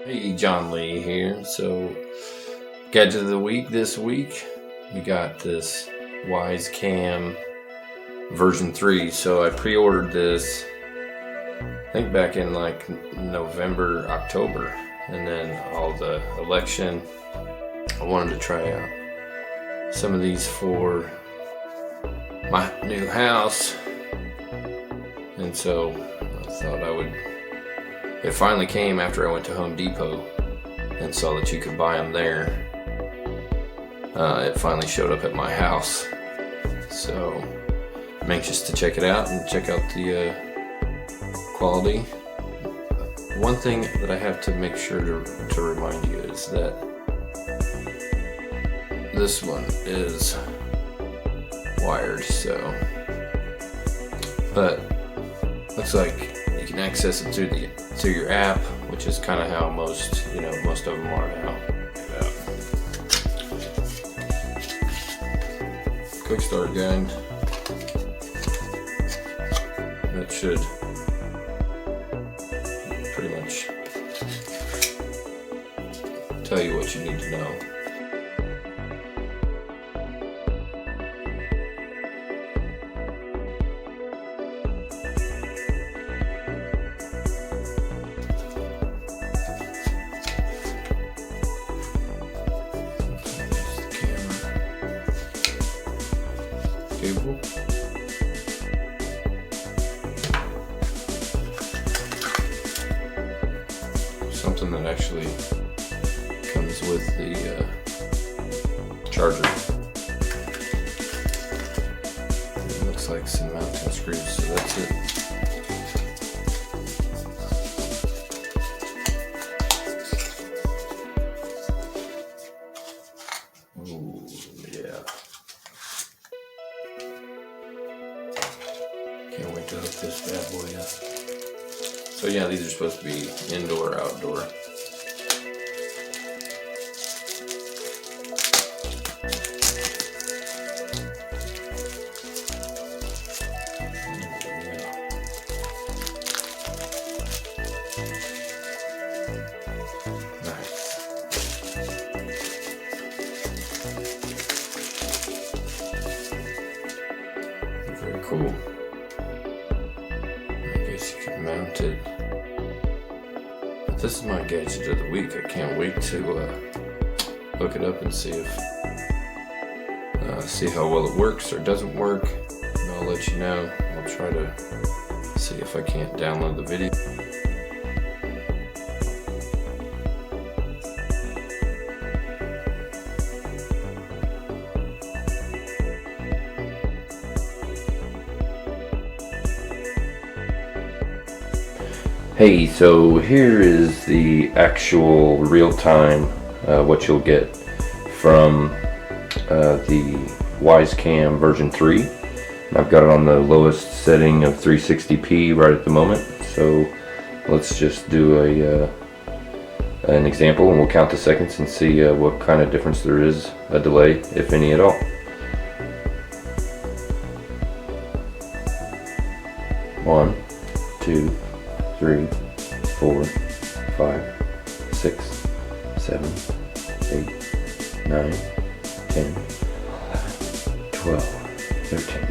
Hey, John Lee here. So, gadget of the week this week, we got this Wyze Cam version 3. So I pre-ordered this, I think back in like November, October, and then all the election, I wanted to try out some of these for my new house, and so I thought I would. It finally came after I went to Home Depot and saw that you could buy them there. It finally showed up at my house, so I'm anxious to check it out and check out the quality. One thing that I have to make sure to remind you is that this one is wired, but looks like you can access it through your app, which is kind of how most of them are now. Quick start guide. That should pretty much tell you what you need to know. Cable. Something that actually comes with the charger. It looks like some mounting screws, so that's it. Ooh, yeah. Can't wait to hook this bad boy up. So yeah, these are supposed to be indoor, outdoor. Nice. Very cool. I guess you can mount it. But this is my gadget of the week. I can't wait to look it up and see how well it works or doesn't work. And I'll let you know. I'll try to see if I can't download the video. Hey, so here is the actual real-time what you'll get from the Wyze Cam version 3. And I've got it on the lowest setting of 360p right at the moment. So let's just do an example, and we'll count the seconds and see what kind of difference there is, a delay, if any at all. One, 2, 3, 4, 5, 6, 7, 8, 9, 10, 12, 13,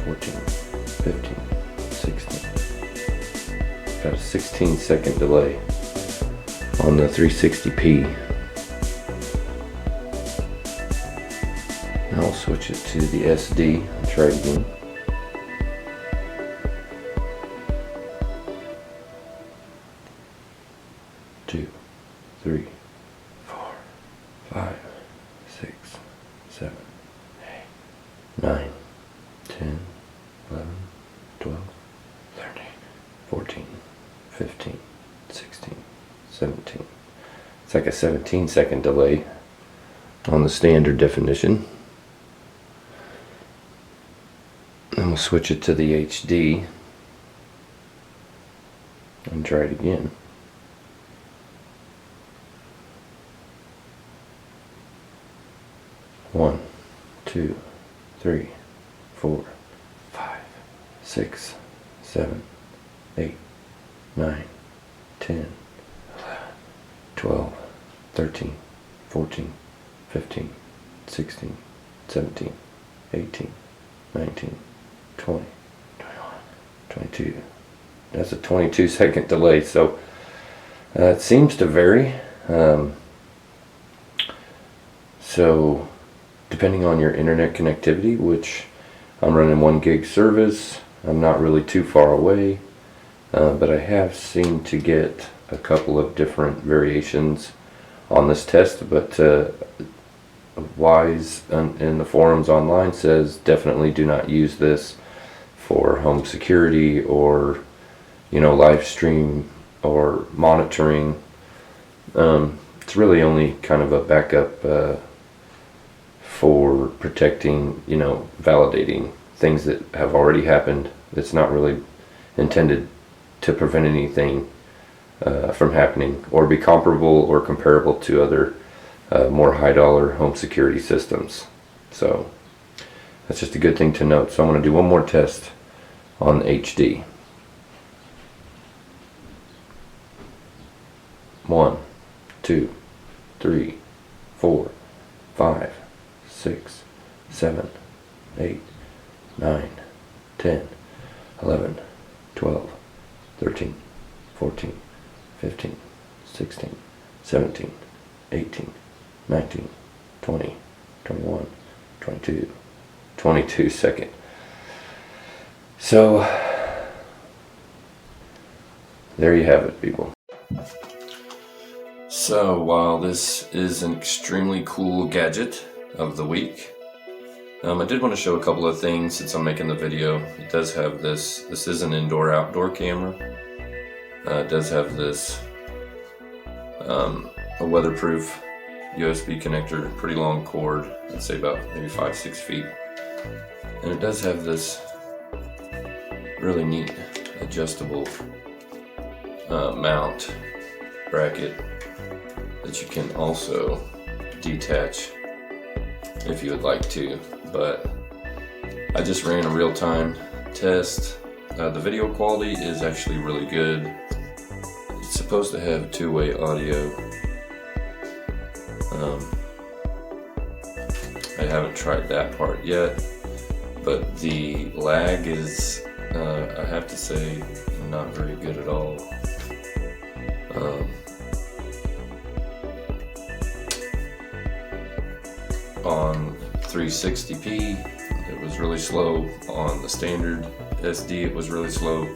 14, 15, 16. Got a 16-second delay on the 360p. Now I'll switch it to the SD and try it again. 2, 3, 4, 5, 6, 7, 8, 9, 10, 11, 12, 13, 14, 15, 16, 17. It's like a 17-second delay on the standard definition. Then we'll switch it to the HD and try it again. One, 2, 3, 4, 5, 6, 7, 8, 9, 10, 11, 12, 13, 14, 15, 16, 17, 18, 19, 20, 21, 22. That's a 22-second delay, so it seems to vary. So depending on your internet connectivity, which I'm running 1 gig service, I'm not really too far away, but I have seemed to get a couple of different variations on this test, but Wyze in the forums online says definitely do not use this for home security or live stream or monitoring. It's really only kind of a backup for protecting, validating things that have already happened. It's not really intended to prevent anything from happening or be comparable or comparable to other more high-dollar home security systems. So that's just a good thing to note. So I'm going to do one more test on HD. 1, 2, 3, 4, 5, 6, 7, 8, 9, 10, 11, 12, 13, 14, 15, 16, 17, 18, 19, 20, 21, 22, 22 second. So there you have it, people. So while this is an extremely cool gadget of the week, I did want to show a couple of things since I'm making the video. It does have this is an indoor-outdoor camera. It does have this a weatherproof USB connector, pretty long cord, I'd say about maybe 5-6 feet. And it does have this really neat adjustable mount bracket that you can also detach if you would like to, but I just ran a real-time test. The video quality is actually really good. It's supposed to have two-way audio. I haven't tried that part yet, but the lag is, I have to say, not very good at all. On 360p it was really slow, on the standard SD it was really slow,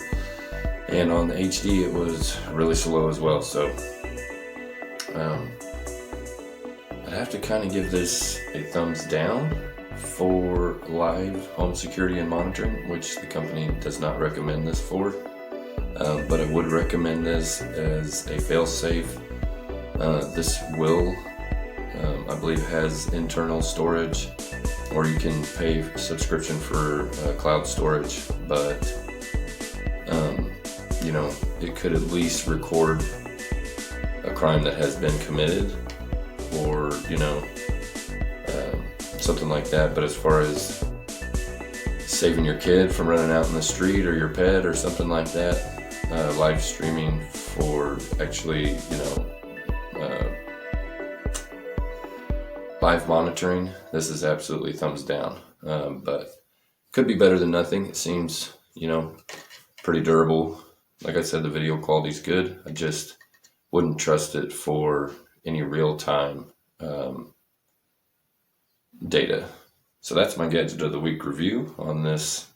and on the HD it was really slow as well. So I'd have to kind of give this a thumbs down for live home security and monitoring, which the company does not recommend this for, but I would recommend this as a fail-safe. This will I believe has internal storage, or you can pay subscription for cloud storage, but it could at least record a crime that has been committed, or something like that. But as far as saving your kid from running out in the street, or your pet or something like that, live streaming for actually live monitoring, this is absolutely thumbs down. But could be better than nothing. It seems pretty durable. Like I said, the video quality is good. I just wouldn't trust it for any real-time data. So that's my gadget of the week review on this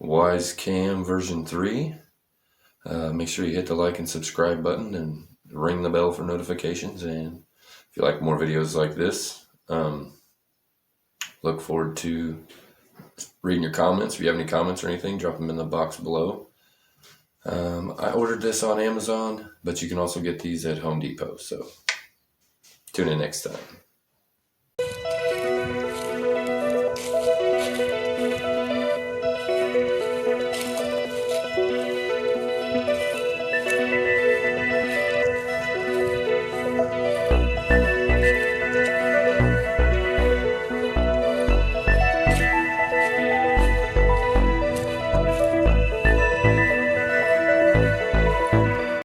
Wyze Cam version 3. Make sure you hit the like and subscribe button and ring the bell for notifications. And if you like more videos like this, look forward to reading your comments. If you have any comments or anything, drop them in the box below. I ordered this on Amazon, but you can also get these at Home Depot. So tune in next time.